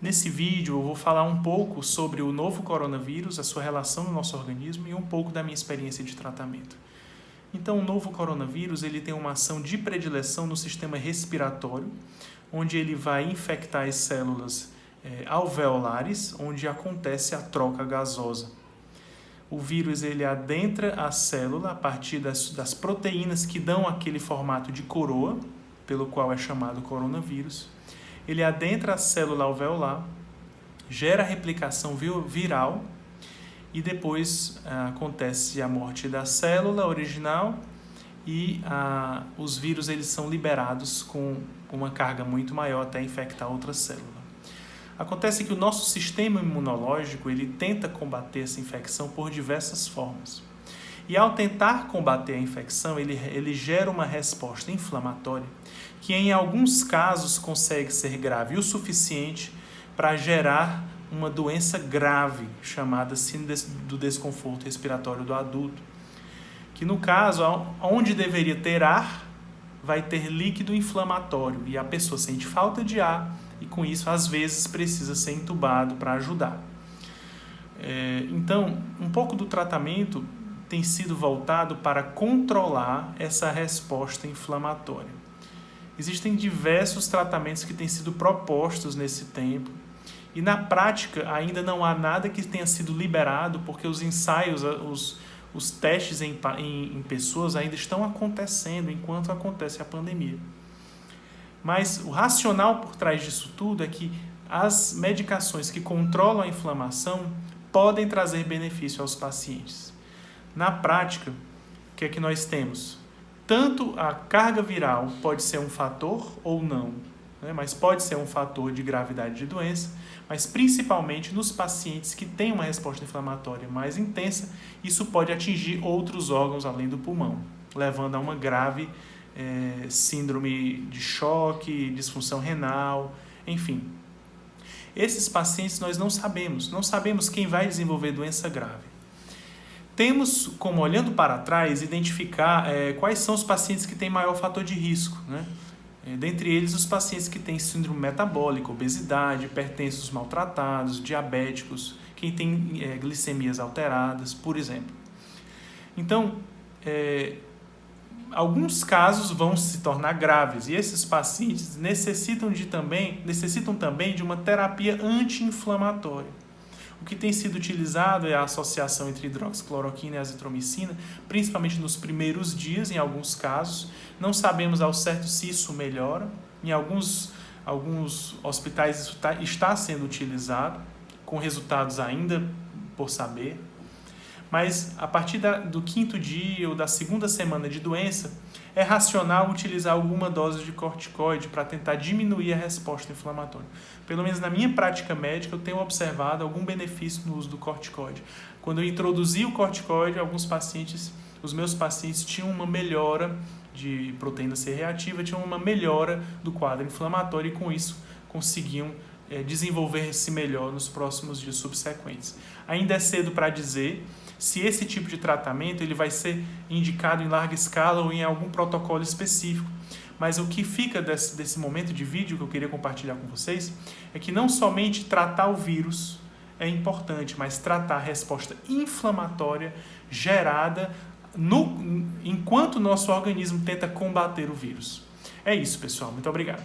Nesse vídeo eu vou falar um pouco sobre o novo coronavírus, a sua relação no nosso organismo e um pouco da minha experiência de tratamento. Então, o novo coronavírus ele tem uma ação de predileção no sistema respiratório, onde ele vai infectar as células alveolares, onde acontece a troca gasosa. O vírus ele adentra a célula a partir das proteínas que dão aquele formato de coroa, pelo qual é chamado coronavírus. Ele adentra a célula alveolar, gera replicação viral e depois acontece a morte da célula original e os vírus eles são liberados com uma carga muito maior até infectar outra célula. Acontece que o nosso sistema imunológico ele tenta combater essa infecção por diversas formas. E ao tentar combater a infecção, ele gera uma resposta inflamatória que em alguns casos consegue ser grave o suficiente para gerar uma doença grave chamada síndrome do desconforto respiratório do adulto, que no caso, onde deveria ter ar, vai ter líquido inflamatório e a pessoa sente falta de ar e com isso às vezes precisa ser entubado para ajudar. Então, um pouco do tratamento tem sido voltado para controlar essa resposta inflamatória. Existem diversos tratamentos que têm sido propostos nesse tempo e na prática ainda não há nada que tenha sido liberado porque os ensaios, os testes em pessoas ainda estão acontecendo enquanto acontece a pandemia. Mas o racional por trás disso tudo é que as medicações que controlam a inflamação podem trazer benefício aos pacientes. Na prática, o que é que nós temos? Tanto a carga viral pode ser um fator ou não, né? Mas pode ser um fator de gravidade de doença, mas principalmente nos pacientes que têm uma resposta inflamatória mais intensa, isso pode atingir outros órgãos além do pulmão, levando a uma grave síndrome de choque, disfunção renal, enfim. Esses pacientes nós não sabemos quem vai desenvolver doença grave. Temos, como olhando para trás, identificar quais são os pacientes que têm maior fator de risco, né? Dentre eles, os pacientes que têm síndrome metabólica, obesidade, hipertensos maltratados, diabéticos, quem tem glicemias alteradas, por exemplo. Então, alguns casos vão se tornar graves e esses pacientes necessitam também de uma terapia anti-inflamatória. O que tem sido utilizado é a associação entre hidroxicloroquina e azitromicina, principalmente nos primeiros dias, em alguns casos. Não sabemos ao certo se isso melhora. Em alguns hospitais isso está sendo utilizado, com resultados ainda por saber. Mas a partir do 5º dia ou da 2ª semana de doença, é racional utilizar alguma dose de corticoide para tentar diminuir a resposta inflamatória. Pelo menos na minha prática médica, eu tenho observado algum benefício no uso do corticoide. Quando eu introduzi o corticoide, os meus pacientes tinham uma melhora de proteína C reativa, tinham uma melhora do quadro inflamatório e com isso conseguiam desenvolver-se melhor nos próximos dias subsequentes. Ainda é cedo para dizer se esse tipo de tratamento ele vai ser indicado em larga escala ou em algum protocolo específico. Mas o que fica desse momento de vídeo que eu queria compartilhar com vocês é que não somente tratar o vírus é importante, mas tratar a resposta inflamatória gerada enquanto o nosso organismo tenta combater o vírus. É isso, pessoal. Muito obrigado.